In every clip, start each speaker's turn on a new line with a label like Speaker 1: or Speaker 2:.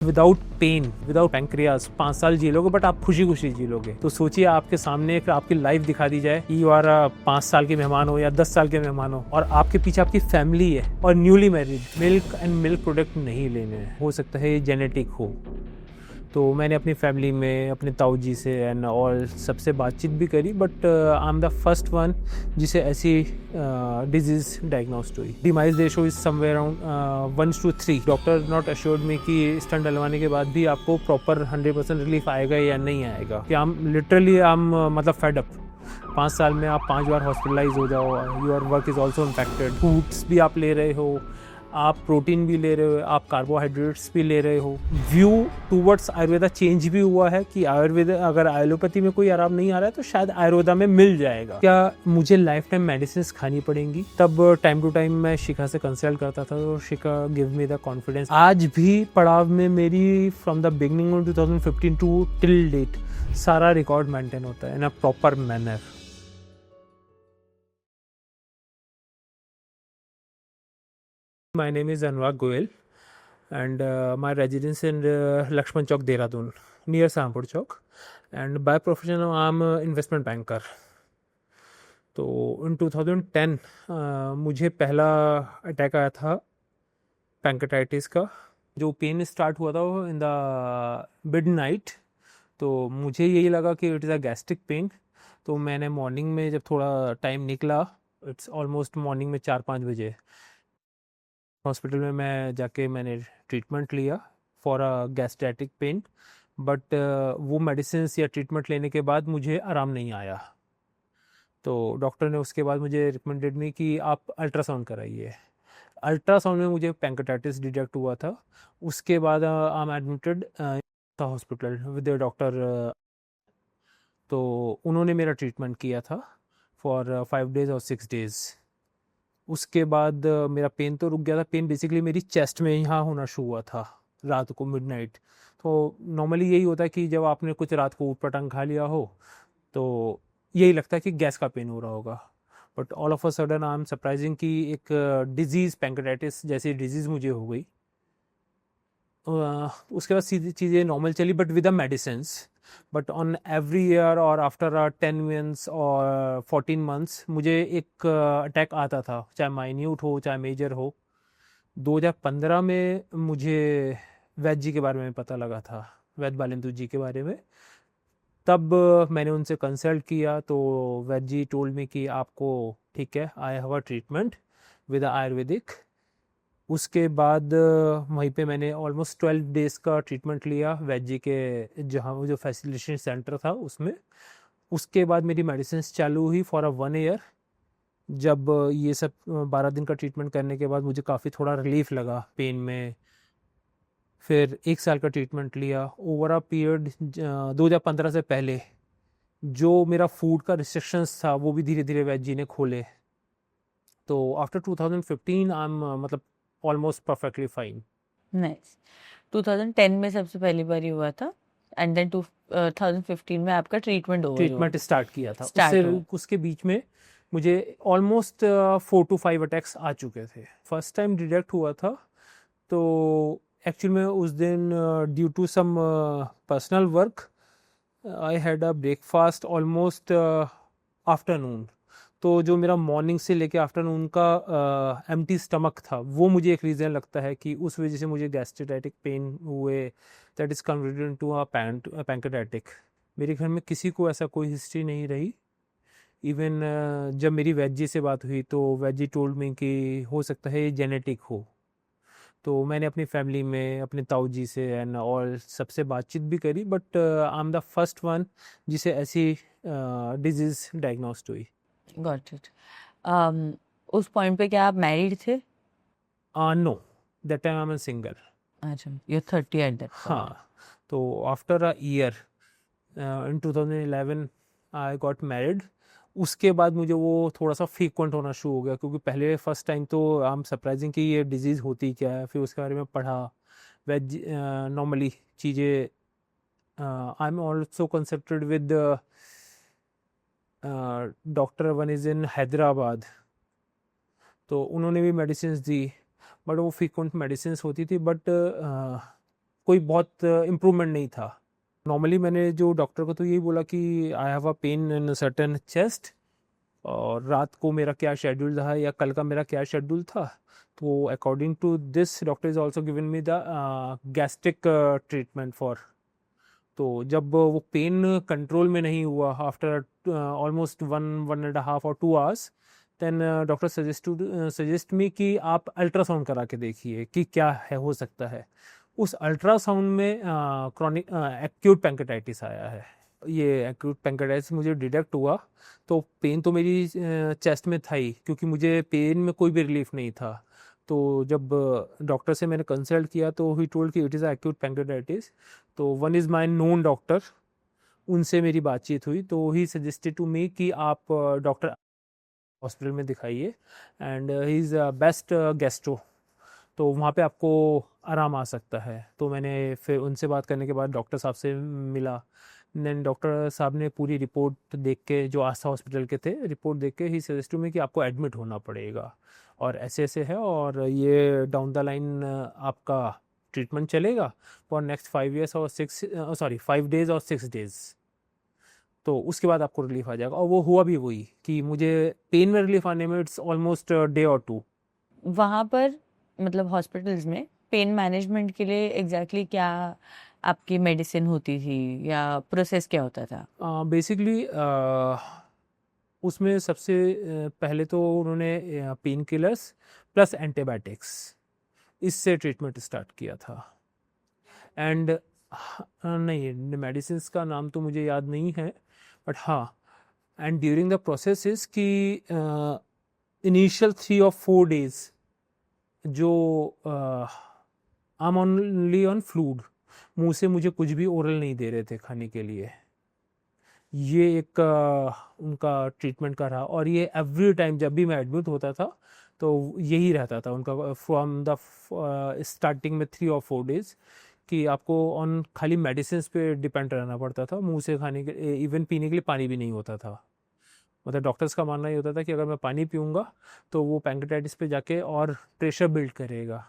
Speaker 1: Without pen, without pancreas 5 साल जी लोगे, but आप खुशी खुशी जी लोगे। तो सोचिए आपके सामने एक आपकी लाइफ दिखा दी जाए कि यू आर 5 साल के मेहमान हो या 10 साल के मेहमान हो, और आपके पीछे आपकी फैमिली है और newly married, milk and milk product नहीं लेने हैं। हो सकता है ये जेनेटिक हो। तो मैंने अपनी फैमिली में अपने ताऊ जी से एंड ऑल सबसे बातचीत भी करी, but I am the first one जिसे ऐसी डिजीज़ डायग्नोस्ड हुई। Demise ratio is somewhere around 1:3। Doctor not assured me कि स्टंट डलवाने के बाद भी आपको प्रॉपर 100% रिलीफ आएगा या नहीं आएगा। कि हम लिटरली मतलब फेड अप। 5 साल में आप 5 बार हॉस्पिटलाइज हो जाओ, your work is also impacted. Foods भी आप ले रहे हो, आप प्रोटीन भी ले रहे हो, आप कार्बोहाइड्रेट्स भी ले रहे हो। व्यू टूवर्ड्स आयुर्वेदा चेंज भी हुआ है कि आयुर्वेद, अगर एलोपैथी में कोई आराम नहीं आ रहा है तो शायद आयुर्वेदा में मिल जाएगा। क्या मुझे लाइफ टाइम मेडिसिन खानी पड़ेंगी? तब टाइम टू टाइम मैं शिखा से कंसल्ट करता था, तो Shikha give me the confidence. आज भी पड़ाव में मेरी from the beginning of 2015 to till date सारा रिकॉर्ड मेंटेन होता है in a proper manner. My name is Anurag Goyal, and my residence in Lakshman Chowk, Dehradun, near Sahampur Chowk. And by profession, I'm an investment banker. तो इन 2010 मुझे पहला attack आया था pancreatitis का। जो पेन स्टार्ट हुआ था वो इन द मिडनाइट। तो मुझे यही लगा कि it is a gastric pain. तो मैंने मॉर्निंग में जब थोड़ा टाइम निकला, इट्स ऑलमोस्ट मॉर्निंग में 4-5 बजे, हॉस्पिटल में मैं जाके मैंने ट्रीटमेंट लिया फॉर अ गैस्ट्रेटिक पेन। बट वो मेडिसिन या ट्रीटमेंट लेने के बाद मुझे आराम नहीं आया। तो डॉक्टर ने उसके बाद मुझे रिकमेंडेड नहीं कि आप अल्ट्रासाउंड कराइए। अल्ट्रासाउंड में मुझे पैंक्रेटाइटिस डिटेक्ट हुआ था। उसके बाद आई एम एडमिटेड था हॉस्पिटल विद डॉक्टर। तो उन्होंने मेरा ट्रीटमेंट किया था फॉर 5 डेज़ और 6 डेज़। उसके बाद मेरा पेन तो रुक गया था। पेन बेसिकली मेरी चेस्ट में यहाँ होना शुरू हुआ था रात को मिडनाइट। तो नॉर्मली यही होता है कि जब आपने कुछ रात को ऊटपटांग खा लिया हो तो यही लगता है कि गैस का पेन हो रहा होगा। But all of a sudden I am surprising कि एक डिजीज़ पैंक्रेटाइटिस जैसी डिजीज़ मुझे हो गई। उसके बाद सीधी चीज़ें नॉर्मल चली, but with the medicine. But on every year और आफ्टर 10 मंथ्स और 14 मंथ्स मुझे एक अटैक आता था, चाहे माइन्यूट हो चाहे मेजर हो। 2015 में मुझे वैद जी के बारे में पता लगा था, वैद बालेंदु जी के बारे में। तब मैंने उनसे कंसल्ट किया तो वैद जी टोल्ड मी कि आपको ठीक है, I have a treatment with Ayurvedic. उसके बाद वहीं पे मैंने ऑलमोस्ट 12 डेज़ का ट्रीटमेंट लिया वैद जी के, जहाँ वो जो फैसिलिटेशन सेंटर था उसमें। उसके बाद मेरी मेडिसिन चालू हुई फॉर 1 ईयर। जब ये सब 12 दिन का ट्रीटमेंट करने के बाद मुझे काफ़ी थोड़ा रिलीफ लगा पेन में। फिर 1 साल का ट्रीटमेंट लिया ओवर अ पीरियड। 2015 से पहले जो मेरा फूड का रिस्ट्रिक्शंस था वो भी धीरे धीरे वैद जी ने खोले। तो आफ्टर 2015 आई एम मतलब ऑलमोस्ट परफेक्टली फाइन।
Speaker 2: नाइस। 2010 में सबसे पहली बार हुआ था एंड देन 2015 में आपका ट्रीटमेंट ओवर हुआ,
Speaker 1: ट्रीटमेंट स्टार्ट किया था।
Speaker 2: स्टार्ट हुआ।
Speaker 1: उसके बीच में मुझे ऑलमोस्ट 4 to 5 अटैक्स आ चुके थे। फर्स्ट टाइम डिटेक्ट हुआ था तो एक्चुअली में उस दिन due to some personal work I had a breakfast almost afternoon. तो जो मेरा मॉर्निंग से लेके आफ्टरनून का एम्प्टी स्टमक था, वो मुझे एक रीज़न लगता है कि उस वजह से मुझे गैस्ट्रेटाइटिक पेन हुए। That is converted to a pancreatitic. मेरे घर में किसी को ऐसा कोई हिस्ट्री नहीं रही। इवन जब मेरी वैद जी से बात हुई तो वैद जी टोल्ड मी कि हो सकता है ये जेनेटिक हो। तो मैंने अपनी फैमिली में अपने ताऊ जी से एंड और सबसे बातचीत भी करी, but I am the first one जिसे ऐसी डिजीज़ डायग्नोस्ड हुई।
Speaker 2: Got it. उस पॉइंट पे क्या आप मैरिड थे?
Speaker 1: No, that time I am single.
Speaker 2: अच्छा, यू 30 एट दैट पॉइंट।
Speaker 1: हाँ। तो after a year in 2011 I got married. उसके बाद मुझे वो थोड़ा सा फ्रीक्वेंट होना शुरू हो गया, क्योंकि पहले फर्स्ट टाइम तो आई एम सरप्राइजिंग कि ये डिजीज़ होती क्या है। फिर उसके बारे में पढ़ा। वेज नॉर्मली चीज़ें I am also consulted with doctor one is in Hyderabad. तो उन्होंने भी मेडिसिन दी, बट वो फ्रीक्वेंट मेडिसिन होती थी। बट कोई बहुत इम्प्रूवमेंट नहीं था। नॉर्मली मैंने जो डॉक्टर को तो यही बोला कि I have a pain in certain chest, और रात को मेरा क्या शेड्यूल था या कल का मेरा क्या शेड्यूल था, तो according to this doctor is also given me the gastric treatment for. तो जब वो पेन कंट्रोल में नहीं हुआ आफ्टर ऑलमोस्ट 1.5 और 2 hours, then doctor suggest me कि आप अल्ट्रासाउंड करा के देखिए कि क्या है हो सकता है। उस अल्ट्रासाउंड में क्रॉनिक एक्यूट पैंक्रेटाइटिस आया है। ये एक्यूट पैंक्रेटाइटिस मुझे डिटेक्ट हुआ तो पेन तो मेरी चेस्ट में था ही, क्योंकि मुझे पेन में कोई भी रिलीफ नहीं था। तो जब डॉक्टर से मैंने कंसल्ट किया तो ही टोल्ड कि इट इज़ एक्यूट पैंक्रेटाइटिस। तो one is my known doctor, उनसे मेरी बातचीत हुई तो ही सजेस्टेड टू मी कि आप डॉक्टर हॉस्पिटल में दिखाइए, and he is best gastro, तो वहाँ पे आपको आराम आ सकता है। तो मैंने फिर उनसे बात करने के बाद डॉक्टर साहब से मिला। देन डॉक्टर साहब ने पूरी रिपोर्ट देख के, जो आस्था हॉस्पिटल के थे, रिपोर्ट देख के ही सजेस्ट में कि आपको एडमिट होना पड़ेगा, और ऐसे ऐसे है, और ये डाउन द लाइन आपका ट्रीटमेंट चलेगा फॉर नेक्स्ट 5 ईयर्स और 5 डेज और 6 डेज। तो उसके बाद आपको रिलीफ आ जाएगा, और वो हुआ भी वही कि मुझे पेन में रिलीफ आने में इट्स ऑलमोस्ट डे और 2।
Speaker 2: वहाँ पर मतलब हॉस्पिटल्स में पेन मैनेजमेंट के लिए एग्जैक्टली क्या आपकी मेडिसिन होती थी या प्रोसेस क्या होता था?
Speaker 1: बेसिकली उसमें सबसे पहले तो उन्होंने पेन किलर्स प्लस एंटीबायोटिक्स, इससे ट्रीटमेंट स्टार्ट किया था। एंड नहीं, मेडिसिन का नाम तो मुझे याद नहीं है, बट हाँ, and during the process is कि इनिशियल 3 और 4 डेज जो I am only on fluid, मुंह से मुझे कुछ भी ओरल नहीं दे रहे थे खाने के लिए। ये एक उनका ट्रीटमेंट का रहा, और ये एवरी टाइम जब भी मैं एडमिट होता था तो यही रहता था उनका फ्रॉम द स्टार्टिंग में 3 और 4 डेज, कि आपको ऑन खाली मेडिसिन पे डिपेंड रहना पड़ता था। मुंह से खाने के, इवन पीने के लिए पानी भी नहीं होता था। मतलब डॉक्टर्स का मानना ये होता था कि अगर मैं पानी पीऊँगा तो वो पैंक्रेटाइटिस पे जाके और प्रेशर बिल्ड करेगा।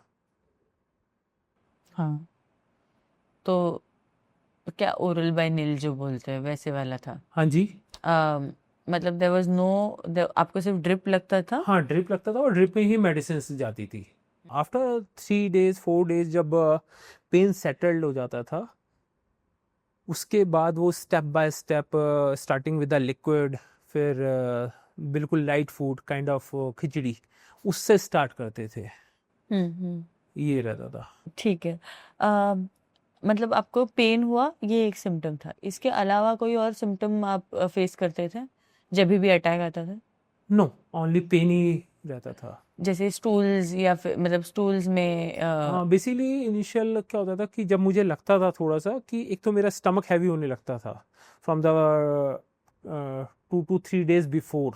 Speaker 2: हाँ, तो क्या ओरल बाय नील जो बोलते हैं वैसे वाला था?
Speaker 1: हाँ जी।
Speaker 2: मतलब देयर वाज नो, आपको सिर्फ ड्रिप लगता था?
Speaker 1: हाँ, ड्रिप लगता था, और ड्रिप में ही मेडिसिन जाती थी। आफ्टर 3 डेज 4 डेज जब पेन सेटल्ड हो जाता था, उसके बाद वो step by step, starting with the liquid, फिर बिल्कुल लाइट फूड काइंड ऑफ खिचड़ी, उससे स्टार्ट करते थे।
Speaker 2: हम्म।
Speaker 1: ये रहता था।
Speaker 2: ठीक है। मतलब आपको पेन हुआ, ये एक सिम्टम था, इसके अलावा कोई और सिम्टम आप फेस करते थे जब भी अटैक आता था?
Speaker 1: नो, ओनली पेन ही रहता था।
Speaker 2: जैसे स्टूल्स या फिर मतलब स्टूल्स में
Speaker 1: हाँ, बेसिकली इनिशियल क्या होता था कि जब मुझे लगता था थोड़ा सा कि एक तो मेरा स्टमक हैवी होने लगता था from the 2 to 3 days before.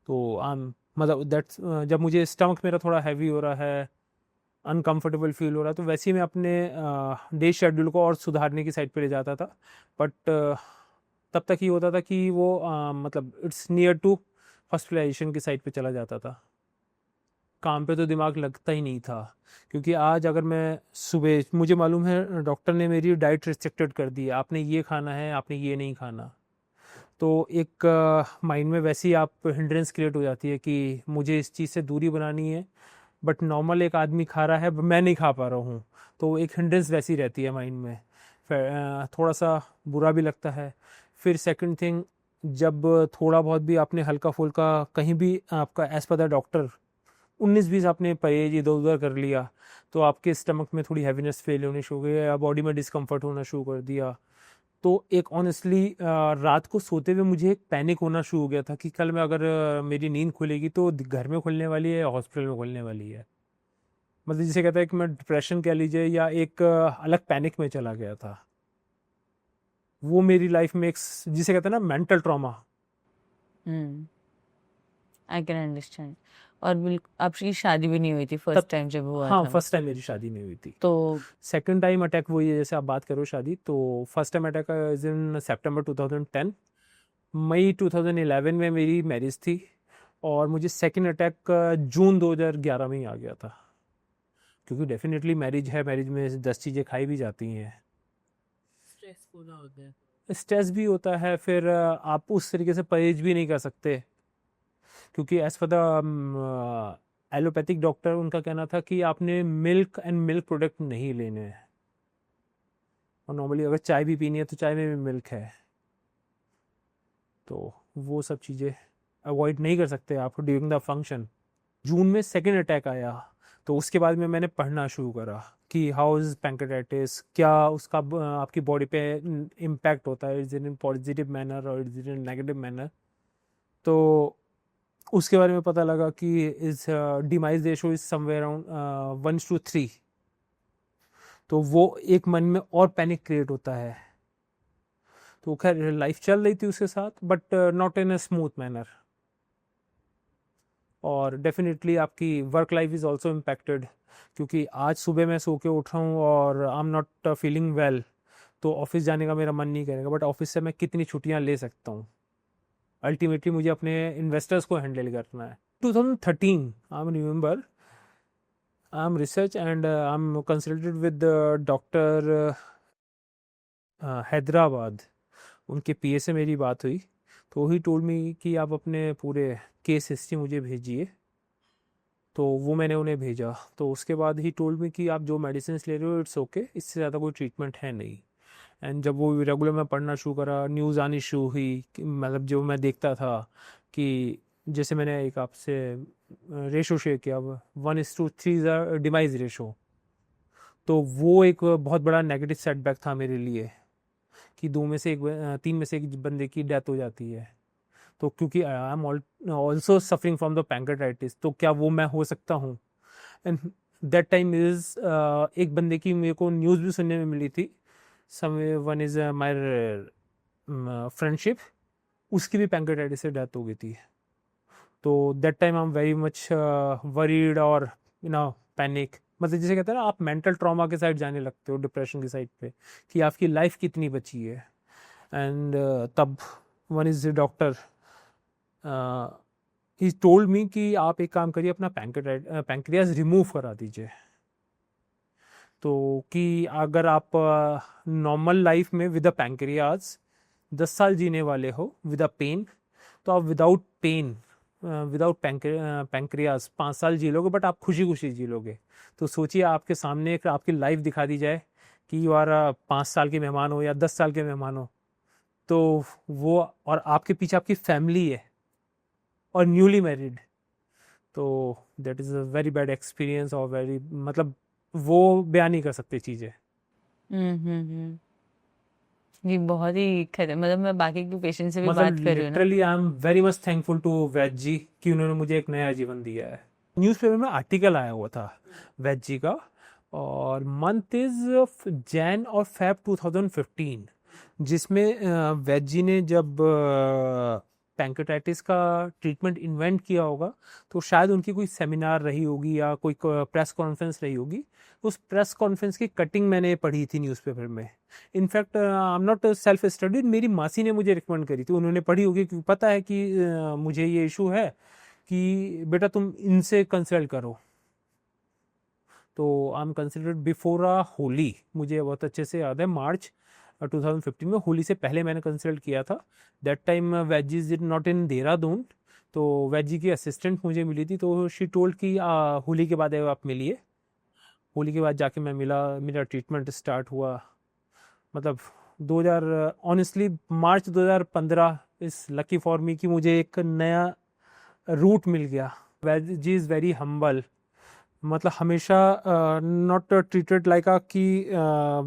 Speaker 1: तो मतलब दैट्स जब मुझे स्टमक मेरा थोड़ा हैवी हो रहा है, अनकंफर्टेबल फील हो रहा है, तो वैसे ही मैं अपने डे शेड्यूल को और सुधारने की साइड पे ले जाता था। बट तब तक ये होता था कि वो मतलब इट्स नियर टू हॉस्पिटलाइजेशन की साइड पे चला जाता था। काम पे तो दिमाग लगता ही नहीं था, क्योंकि आज अगर मैं सुबह, मुझे मालूम है डॉक्टर ने मेरी डाइट रिस्ट्रिक्टेड कर दी है, आपने ये खाना है, आपने ये नहीं खाना, तो एक माइंड में वैसे ही आप हिंड्रेंस क्रिएट हो जाती है कि मुझे इस चीज़ से दूरी बनानी है, बट नॉर्मल एक आदमी खा रहा है, मैं नहीं खा पा रहा हूँ, तो एक हिंड्रेंस वैसी रहती है माइंड में। फिर थोड़ा सा बुरा भी लगता है। फिर सेकंड थिंग, जब थोड़ा बहुत भी आपने हल्का फुल्का कहीं भी आपका एज पर द डॉक्टर 19-20 आपने परहेज इधर उधर कर लिया, तो आपके स्टमक में थोड़ी हैवीनेस फील होनी शुरू हो गई, या बॉडी में डिस्कम्फर्ट होना शुरू कर दिया। तो एक ऑनेस्टली रात को सोते हुए मुझे एक पैनिक होना शुरू हो गया था कि कल मैं अगर मेरी नींद खुलेगी तो घर में खुलने वाली है या हॉस्पिटल में खुलने वाली है। मतलब जिसे कहता है कि मैं डिप्रेशन कह लीजिए, या एक अलग पैनिक में चला गया था। वो मेरी लाइफ में एक जिसे कहते हैं ना mental trauma.
Speaker 2: I can understand. और बिल्कुल आपकी शादी भी नहीं हुई थी फर्स्ट टाइम जब हुआ
Speaker 1: हाँ,
Speaker 2: था?
Speaker 1: फर्स्ट टाइम मेरी शादी नहीं हुई थी।
Speaker 2: तो
Speaker 1: सेकंड टाइम अटैक वही है जैसे आप बात करो शादी, तो first time attack is in September 2010। मई 2011 में मेरी मैरिज थी, और मुझे सेकंड अटैक जून 2011 में ही आ गया था, क्योंकि डेफिनेटली मैरिज है, मैरिज में 10 चीज़ें खाई भी जाती हैं,
Speaker 2: स्ट्रेस पूरा होता है।
Speaker 1: स्ट्रेस भी होता है, फिर आप उस तरीके से परहेज भी नहीं कर सकते, क्योंकि as per the allopathic doctor उनका कहना था कि आपने मिल्क एंड मिल्क प्रोडक्ट नहीं लेने हैं, और नॉर्मली अगर चाय भी पीनी है तो चाय में भी मिल्क है, तो वो सब चीज़ें अवॉइड नहीं कर सकते आप ड्यूरिंग द फंक्शन। जून में सेकेंड अटैक आया, तो उसके बाद में मैंने पढ़ना शुरू करा कि हाउ इज़ पैंक्रेटाइटिस, क्या उसका आपकी बॉडी पे इम्पैक्ट होता है, इज इन पॉजिटिव मैनर और इज इन नेगेटिव मैनर। तो उसके बारे में पता लगा कि is demise ratio is somewhere around 1:3। तो वो एक मन में और पैनिक क्रिएट होता है। तो खैर लाइफ चल रही थी उसके साथ, but not in a smooth manner, और डेफिनेटली आपकी work life is also impacted, क्योंकि आज सुबह मैं सो के उठ रहा हूँ और I am not feeling well, तो ऑफिस जाने का मेरा मन नहीं करेगा, बट ऑफिस से मैं कितनी छुट्टियाँ ले सकता हूँ। अल्टीमेटली मुझे अपने इन्वेस्टर्स को हैंडल करना है। 2013 I remember, I am research and I am consulted with doctor Hyderabad, उनके पीए से मेरी बात हुई, तो ही टोल्ड मी कि आप अपने पूरे केस हिस्ट्री मुझे भेजिए। तो वो मैंने उन्हें भेजा, तो उसके बाद ही टोल्ड मी कि आप जो मेडिसिन ले रहे हो इट्स ओके, इससे ज़्यादा कोई ट्रीटमेंट है नहीं। एंड जब वो रेगुलर मैं पढ़ना शुरू करा, न्यूज़ आनी शुरू हुई, मतलब जो मैं देखता था कि जैसे मैंने एक आपसे रेशो शेयर किया, 1:3 डिमाइज रेशो, तो वो एक बहुत बड़ा नेगेटिव सेटबैक था मेरे लिए कि 3 में से एक बंदे की डेथ हो जाती है। तो क्योंकि I am also suffering from the pancreatitis, तो क्या वो मैं हो सकता हूँ? एंड दैट टाइम इज एक बंदे की मेरे को न्यूज़ भी सुनने में मिली थी, वन इज माई फ्रेंडशिप, उसकी भी पैंक्रेटाइटिस से डेथ हो गई थी। तो that time I am very much worried और पैनिक, मतलब जैसे कहते हैं ना, आप मेंटल ट्रॉमा के साइड जाने लगते हो, डिप्रेशन की साइड पे, कि आपकी लाइफ कितनी बची है। एंड तब one is doctor he told me कि आप एक काम करिए, अपना पैंक्रियाज रिमूव करा दीजिए। तो कि अगर आप नॉर्मल लाइफ में विद अ पैंक्रियाज 10 साल जीने वाले हो विद अ पेन, तो आप विदाउट पेन विदाउट पैंक्रियाज 5 साल जी लोगे, बट आप खुशी खुशी जी लोगे। तो सोचिए आपके सामने एक आपकी लाइफ दिखा दी जाए कि यू आर 5 साल के मेहमान हो या 10 साल के मेहमान हो, तो वो, और आपके पीछे आपकी फैमिली है और न्यूली मैरिड, तो that is a very bad experience, और वेरी, मतलब वो बयान नहीं कर सकते चीज़ें।
Speaker 2: ये बहुत ही मतलब मैं बाकी के पेशेंट से भी
Speaker 1: मतलब
Speaker 2: बात कर रही हूँ ना।
Speaker 1: Literally I am very much thankful to Vaid ji कि उन्होंने मुझे एक नया जीवन दिया है। न्यूज़पेपर में आर्टिकल आया हुआ था वैद जी का, और मंथ इज जैन और फेब 2015, जिसमें वैद जी ने जब पैंक्रेटाइटिस का ट्रीटमेंट इन्वेंट किया होगा, तो शायद उनकी कोई सेमिनार रही होगी या कोई प्रेस कॉन्फ्रेंस रही होगी। उस प्रेस कॉन्फ्रेंस की कटिंग मैंने पढ़ी थी न्यूज़पेपर में। In fact I am not self studied, मेरी मासी ने मुझे रिकमेंड करी थी, उन्होंने पढ़ी होगी, क्योंकि पता है कि मुझे ये इशू है, कि बेटा तुम इनसे कंसल्ट करो। तो I am considered before a Holi, मुझे बहुत अच्छे से याद है, मार्च 2015 में, होली से पहले मैंने कंसल्ट किया था। That time veggies is not in Dehradun, तो वेजी की असिस्टेंट मुझे मिली थी, तो शी टोल्ड कि होली के बाद आप मिलिए। होली के बाद जाके मैं मिला, मेरा ट्रीटमेंट स्टार्ट हुआ। मतलब 2000, ऑनेस्टली मार्च 2015 इस लकी फॉर मी कि मुझे एक नया रूट मिल गया। वेजी इज़ वेरी हम्बल, मतलब हमेशा नॉट ट्रीटेड लाइक अ कि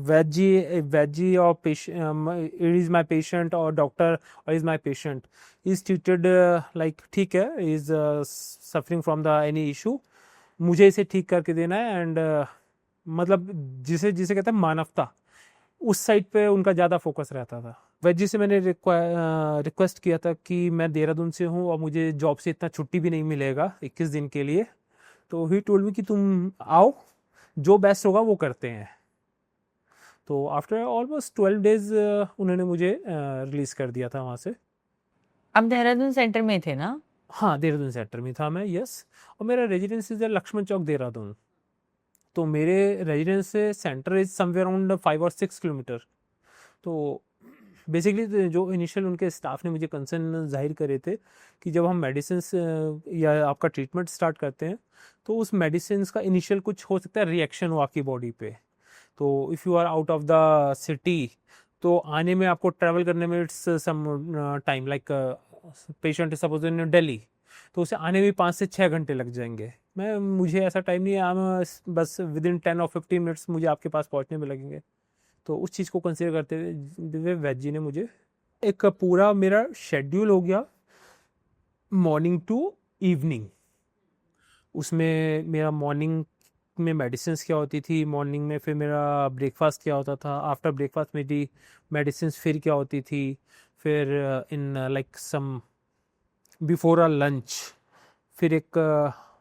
Speaker 1: वेजी और इट इज़ माई पेशेंट और डॉक्टर और is my patient, is treated like ठीक है, is suffering from the any issue, मुझे इसे ठीक करके देना है। एंड मतलब जिसे जिसे कहते हैं मानवता, उस साइड पे उनका ज़्यादा फोकस रहता था। वेजी से मैंने रिक्वेस्ट किया था कि मैं देहरादून से हूँ और मुझे जॉब से इतना छुट्टी भी नहीं मिलेगा 21 दिन के लिए, तो ही टोल्ड मी कि तुम आओ, जो बेस्ट होगा वो करते हैं। तो आफ्टर ऑलमोस्ट 12 डेज उन्होंने मुझे रिलीज कर दिया था वहाँ से।
Speaker 2: अब देहरादून सेंटर में थे ना?
Speaker 1: हाँ, देहरादून सेंटर में था मैं, यस, और मेरा रेजिडेंस इज लक्ष्मण चौक देहरादून। तो मेरे रेजिडेंस से सेंटर इज समवेयर अराउंड 5 और 6 किलोमीटर। तो बेसिकली जो इनिशियल उनके स्टाफ ने मुझे कंसर्न जाहिर करे थे कि जब हम मेडिसिन या आपका ट्रीटमेंट स्टार्ट करते हैं तो उस मेडिसिन का इनिशियल कुछ हो सकता है रिएक्शन हो आपकी बॉडी पे। तो if you are out of the city तो आने में आपको ट्रैवल करने में it's some time, like patient suppose in Delhi, तो उसे आने में 5 से 6 घंटे लग जाएंगे। मुझे ऐसा टाइम नहीं है, बस विद इन 10 और 15 मिनट्स मुझे आपके पास पहुंचने में लगेंगे। तो उस चीज़ को कंसिडर करते हुए वेज जी ने मुझे एक पूरा मेरा शेड्यूल हो गया मॉर्निंग टू इवनिंग। उसमें मेरा मॉर्निंग में मेडिसिन क्या होती थी, मॉर्निंग में फिर मेरा ब्रेकफास्ट क्या होता था, आफ्टर ब्रेकफास्ट मेरी मेडिसिन फिर क्या होती थी, फिर in like some before a lunch फिर एक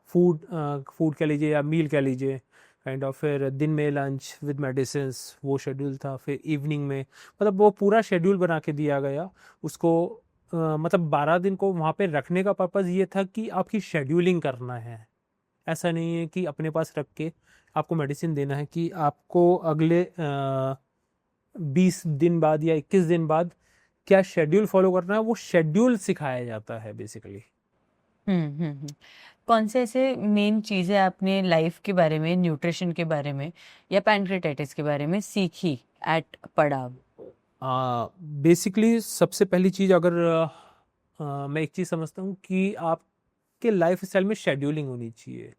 Speaker 1: फूड कह लीजिए या मील कह लीजिए काइंड ऑफ, फिर दिन में लंच विद मेडिसिन, वो शेड्यूल था। फिर इवनिंग में मतलब वो पूरा शेड्यूल बना के दिया गया उसको। मतलब 12 दिन को वहाँ पे रखने का पर्पज़ ये था कि आपकी शेड्यूलिंग करना है। ऐसा नहीं है कि अपने पास रख के आपको मेडिसिन देना है, कि आपको अगले 20 दिन बाद या 21 दिन बाद क्या शेड्यूल फॉलो करना है, वो शेड्यूल सिखाया जाता है बेसिकली।
Speaker 2: कौन से ऐसे मेन चीज़ें आपने लाइफ के बारे में, न्यूट्रिशन के बारे में या पैनक्रेटाइटिस के बारे में सीखी एट पड़ाव?
Speaker 1: बेसिकली सबसे पहली चीज़ अगर मैं एक चीज़ समझता हूँ कि आपके लाइफ स्टाइल में शेड्यूलिंग होनी चाहिए।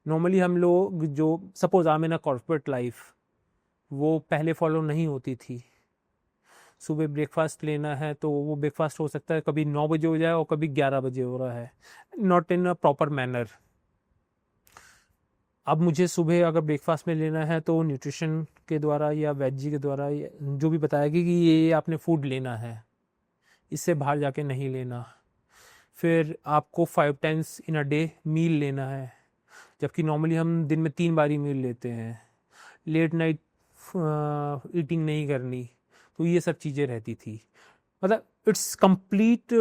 Speaker 1: नॉर्मली हम लोग जो suppose I am in a corporate life, वो पहले फॉलो नहीं होती थी। सुबह ब्रेकफास्ट लेना है तो वो ब्रेकफास्ट हो सकता है कभी 9 बजे हो जाए और कभी 11 बजे हो रहा है, not in a proper manner. अब मुझे सुबह अगर ब्रेकफास्ट में लेना है तो न्यूट्रिशन के द्वारा या वेजी के द्वारा जो भी बताया कि ये आपने फूड लेना है, इससे बाहर जाके नहीं लेना। फिर आपको 5 times in a day meal लेना है, जबकि नॉर्मली हम दिन में 3 बार ही मील लेते हैं। लेट नाइट ईटिंग नहीं करनी। तो ये सब चीज़ें रहती थी। मतलब इट्स कंप्लीट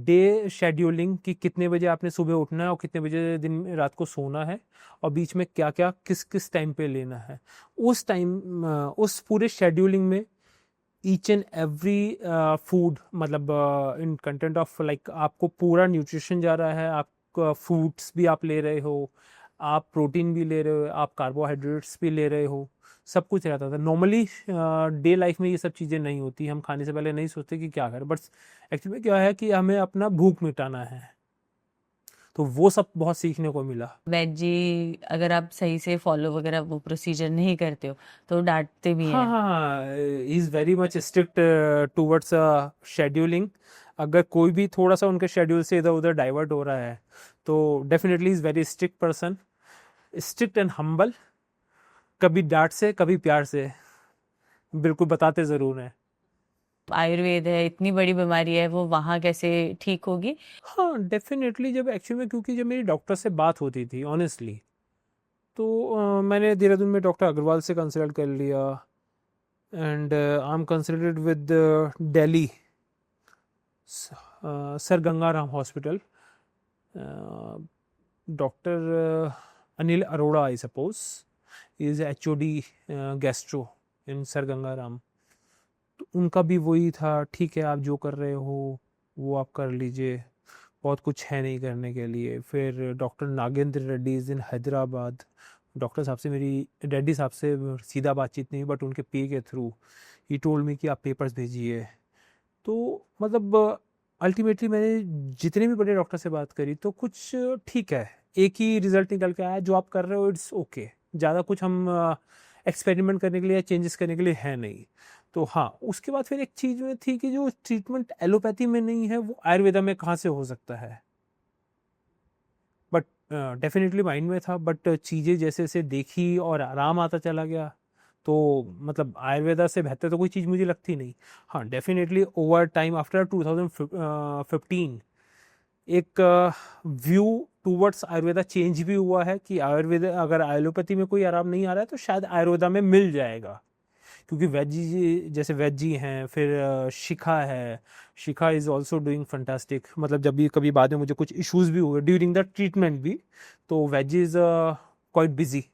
Speaker 1: डे शेड्यूलिंग कि कितने बजे आपने सुबह उठना है और कितने बजे दिन रात को सोना है, और बीच में क्या क्या किस किस टाइम पे लेना है। उस टाइम उस पूरे शेड्यूलिंग में ईच एंड एवरी फूड, मतलब इन कंटेंट ऑफ लाइक आपको पूरा न्यूट्रिशन जा रहा है, आप फ्रूट्स भी आप ले रहे हो, आप प्रोटीन भी ले रहे हो, आप कार्बोहाइड्रेट्स भी ले रहे हो, सब कुछ रहता था। नॉर्मली डे लाइफ में ये सब चीज़ें नहीं होती, हम खाने से पहले नहीं सोचते कि क्या करें, बट एक्चुअली क्या है कि हमें अपना भूख मिटाना है। तो वो सब बहुत सीखने को मिला।
Speaker 2: वेजी अगर आप सही से फॉलो वगैरह वो प्रोसीजर नहीं करते हो तो डांटते भी
Speaker 1: हाँ
Speaker 2: हैं।
Speaker 1: हाँ, is very much strict towards scheduling. अगर कोई भी थोड़ा सा उनके शेड्यूल से इधर उधर डाइवर्ट हो रहा है तो definitely is very strict person, strict and humble. कभी डांट से कभी प्यार से बिल्कुल बताते ज़रूर हैं।
Speaker 2: आयुर्वेद है, इतनी बड़ी बीमारी है, वो वहाँ कैसे ठीक होगी?
Speaker 1: हाँ डेफिनेटली, जब एक्चुअली में क्योंकि जब मेरी डॉक्टर से बात होती थी ऑनेस्टली, तो मैंने देहरादून में डॉक्टर अग्रवाल से कंसल्ट कर लिया, and I am consulted with Delhi sir Gangaram hospital, doctor Anil Arora I suppose is HOD gastro in sir Gangaram. तो उनका भी वही था, ठीक है आप जो कर रहे हो वो आप कर लीजिए, बहुत कुछ है नहीं करने के लिए। फिर doctor Nagendra Reddy is in Hyderabad, doctor साहब से मेरी रेड्डी साहब से सीधा बातचीत नहीं, बट उनके पे के थ्रू ही टोल्ड मी कि आप पेपर्स भेजिए। तो मतलब अल्टीमेटली मैंने जितने भी बड़े डॉक्टर से बात करी तो कुछ ठीक है, एक ही रिजल्ट निकल के आया, जो आप कर रहे हो इट्स ओके। ज़्यादा कुछ हम एक्सपेरिमेंट करने के लिए, चेंजेस करने के लिए है नहीं। तो हाँ, उसके बाद फिर एक चीज़ में थी कि जो ट्रीटमेंट एलोपैथी में नहीं है वो आयुर्वेदा में कहाँ से हो सकता है। बट डेफिनेटली माइंड में था, बट चीज़ें जैसे जैसे देखी और आराम आता चला गया, तो मतलब आयुर्वेदा से बेहतर तो कोई चीज़ मुझे लगती नहीं। हाँ डेफिनेटली ओवर टाइम आफ्टर 2015 एक व्यू टूवर्ड्स आयुर्वेदा चेंज भी हुआ है कि आयुर्वेदा, अगर एलोपैथी में कोई आराम नहीं आ रहा है तो शायद आयुर्वेदा में मिल जाएगा। क्योंकि वेजी, जैसे वेजी हैं, फिर शिखा है, शिखा इज़ ऑल्सो डूइंग फंटास्टिक। मतलब जब भी कभी बाद में मुझे कुछ इश्यूज भी हुए ड्यूरिंग द ट्रीटमेंट भी, तो वेजी इज़ क्वाइट बिजी,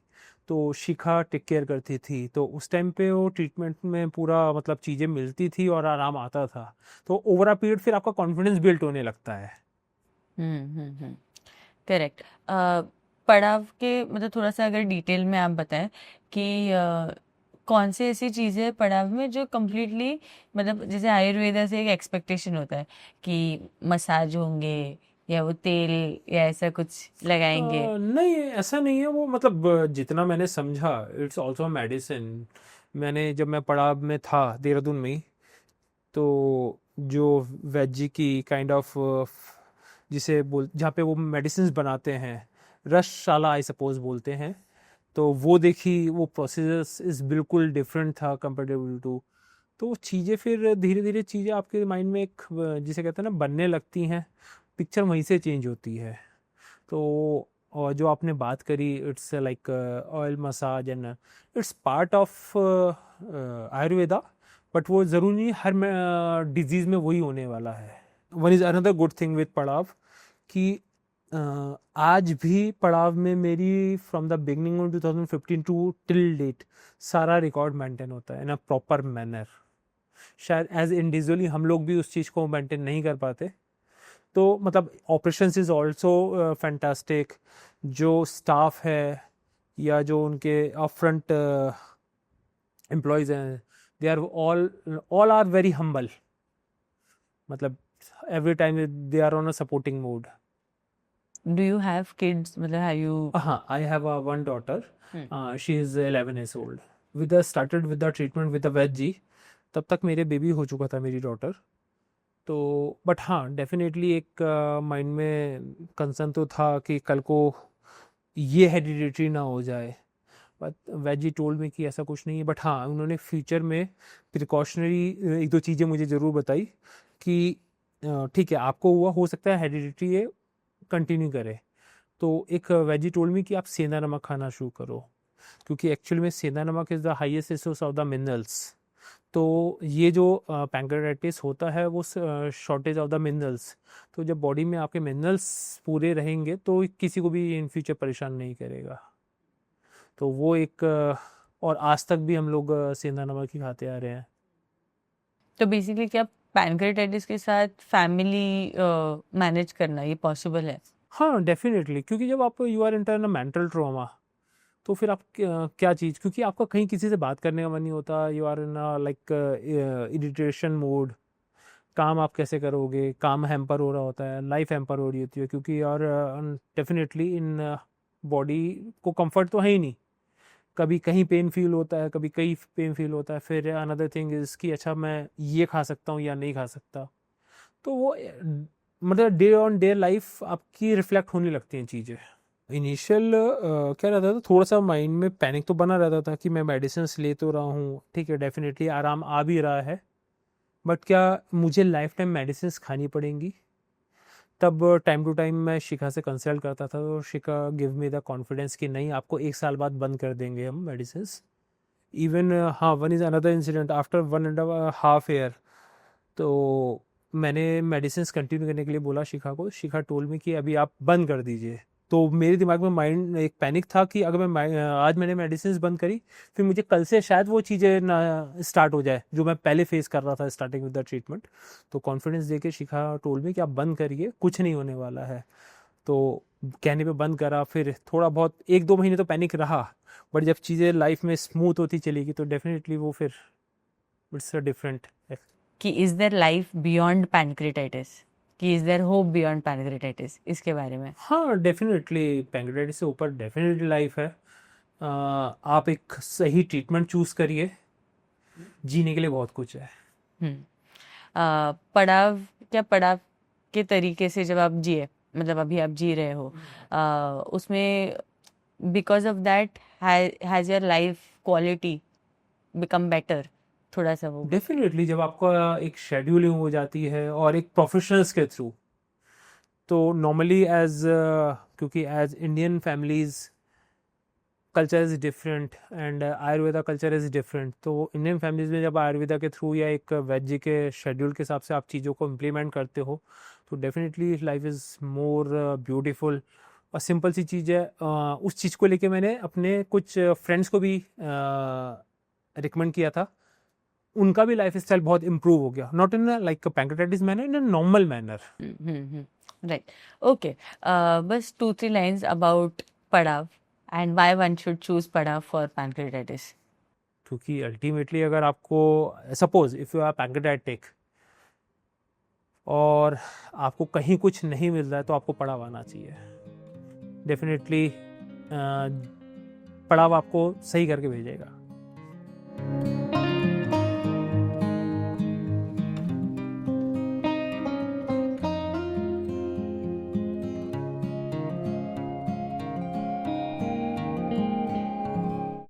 Speaker 1: तो शिखा टेक केयर करती थी, तो उस टाइम पे वो ट्रीटमेंट में पूरा मतलब चीज़ें मिलती थी और आराम आता था, तो ओवर अ पीरियड फिर आपका कॉन्फिडेंस बिल्ट होने लगता है।
Speaker 2: करेक्ट। पड़ाव के मतलब थोड़ा सा अगर डिटेल में आप बताएं कि कौन सी ऐसी चीज़ें हैं पड़ाव में जो कम्प्लीटली मतलब जैसे आयुर्वेदा से एक एक्सपेक्टेशन होता है कि मसाज होंगे या वो तेल या ऐसा कुछ लगाएंगे।
Speaker 1: नहीं, ऐसा नहीं है वो, मतलब जितना मैंने समझा, इट्स ऑल्सो मेडिसिन। मैंने जब मैं पड़ाव में था देहरादून में ही, तो जो वेजी की काइंड ऑफ जिसे बोल जहाँ पे वो मेडिसिन बनाते हैं, रसशाला आई सपोज बोलते हैं, तो वो देखी, वो प्रोसीजर्स इज बिल्कुल डिफरेंट था कंपेरेटिव टू। तो चीज़ें फिर धीरे धीरे चीज़ें आपके माइंड में एक जिसे कहते हैं ना बनने लगती हैं, पिक्चर वहीं से चेंज होती है। तो और जो आपने बात करी, it's like oil massage and it's part of Ayurveda, but वो ज़रूरी नहीं हर डिजीज़ में वही होने वाला है। One is another good thing with Padav कि आज भी पड़ाव में मेरी from the beginning of 2015 to till date सारा रिकॉर्ड मेंटेन होता है इन अ प्रॉपर मैनर। शायद एज इंडिविजुअली हम लोग भी उस चीज़ को मेंटेन नहीं कर पाते। तो मतलब ऑपरेशंस इज़ ऑल्सो फैंटास्टिक। जो स्टाफ है या जो उनके फ्रंट एम्प्लॉयज़ हैं, they are all are very humble, मतलब every time they are on a supporting mode.
Speaker 2: Do you have kids मतलब हैव यू?
Speaker 1: हाँ, I have one daughter. She is 11 years old. Started with the treatment with the veg, तब तक मेरे baby हो चुका था मेरी डॉटर। तो बट हाँ, डेफिनेटली एक माइंड में कंसर्न तो था कि कल को ये हेरिडिटरी ना हो जाए, बट वेजी टोल्ड में कि ऐसा कुछ नहीं है। बट हाँ, उन्होंने फ्यूचर में प्रिकॉशनरी एक दो चीज़ें मुझे ज़रूर बताई कि ठीक है, आपको हुआ, हो सकता है हेरिडिटरी ये कंटिन्यू करे। तो एक वेजी टोल्ड मी कि आप सेंधा नमक खाना शुरू करो, क्योंकि एक्चुअल में सेंधा नमक is the highest source of the minerals. तो ये जो पैंक्रेटाइटिस होता है वो शॉर्टेज ऑफ द मिनरल्स, तो जब बॉडी में आपके मिनरल्स पूरे रहेंगे तो किसी को भी इन फ्यूचर परेशान नहीं करेगा। तो वो एक और आज तक भी हम लोग सेंधा नमक ही खाते आ रहे हैं।
Speaker 2: तो बेसिकली क्या पैनक्रेटाइटिस के साथ फैमिली मैनेज करना ये पॉसिबल है?
Speaker 1: हाँ, डेफिनेटली, क्योंकि जब आप you are inter mental trauma, तो फिर आप क्या चीज़, क्योंकि आपका कहीं किसी से बात करने का मन नहीं होता, you are in like irritation mode. काम आप कैसे करोगे, काम हैम्पर हो रहा होता है, लाइफ हैम्पर हो रही होती है, क्योंकि और डेफिनेटली इन बॉडी को कंफर्ट तो है ही नहीं। कभी कहीं पेन फील होता है, कभी कहीं पेन फील होता है, फिर अनदर थिंग इज़ कि अच्छा मैं ये खा सकता हूँ या नहीं खा सकता। तो वो मतलब डे ऑन डे लाइफ आपकी रिफ्लेक्ट होने लगती हैं चीज़ें। इनिशियल क्या रहता था, थोड़ा सा माइंड में पैनिक तो बना रहता था कि मैं मेडिसिन ले तो रहा हूँ, ठीक है, डेफिनेटली आराम आ भी रहा है, बट क्या मुझे लाइफ टाइम मेडिसिन खानी पड़ेंगी? तब टाइम टू टाइम मैं शिखा से कंसल्ट करता था, तो Shikha give me the confidence कि नहीं, आपको 1 साल बाद बंद कर देंगे हम मेडिसिन। इवन हाँ, one is another incident after 1.5 year, तो मैंने मेडिसिन कंटिन्यू करने के लिए बोला शिखा को। शिखा टोल में कि अभी आप बंद कर दीजिए। तो मेरे दिमाग में माइंड एक पैनिक था कि अगर आज मैंने मेडिसिन बंद करी, फिर मुझे कल से शायद वो चीज़ें ना स्टार्ट हो जाए जो मैं पहले फेस कर रहा था स्टार्टिंग विद द ट्रीटमेंट। तो कॉन्फिडेंस देके शिखा टोल में कि आप बंद करिए, कुछ नहीं होने वाला है। तो कहने पे बंद करा, फिर थोड़ा बहुत 1-2 महीने तो पैनिक रहा, बट जब चीज़ें लाइफ में स्मूथ होती चलेगी तो डेफिनेटली वो फिर इट्स अ डिफरेंट।
Speaker 2: कि is there life beyond pancreatitis, कि is there hope beyond pancreatitis, इसके बारे में?
Speaker 1: हाँ, डेफिनेटली पैंक्रेटाइटिस से ऊपर डेफिनेटली लाइफ है। आप एक सही ट्रीटमेंट चूज करिए, जीने के लिए बहुत कुछ है।
Speaker 2: पड़ाव, क्या पड़ाव के तरीके से जब आप जिए, मतलब अभी आप जी रहे हो, उसमें because of that has your life quality become better? थोड़ा सा वो
Speaker 1: डेफिनेटली जब आपका एक शेड्यूलिंग हो जाती है और एक प्रोफेशनल्स के थ्रू, तो नॉर्मली एज क्योंकि as Indian families culture is different and Ayurveda culture is different. तो इंडियन फैमिलीज़ में जब आयुर्वेदा के थ्रू या एक वेज के शेड्यूल के हिसाब से आप चीज़ों को इम्प्लीमेंट करते हो, तो definitely life is more beautiful. और सिंपल सी चीज़ है, उस चीज़ को लेके मैंने अपने कुछ फ्रेंड्स को भी रिकमेंड किया था, उनका भी लाइफ स्टाइल बहुत इम्प्रूव हो गया, not in like pancreatitis manner, in a normal manner.
Speaker 2: Right, okay. बस 2-3 लाइन्स अबाउट पड़ाव and why one should choose पड़ाव फॉर पैंक्रेटाइटिस।
Speaker 1: क्योंकि अल्टीमेटली अगर आपको सपोज इफ़ यू आर पैंक्रेटाइटिक और आपको कहीं कुछ नहीं मिल रहा है तो आपको पड़ाव आना चाहिए। डेफिनेटली पड़ाव आपको सही करके भेजेगा।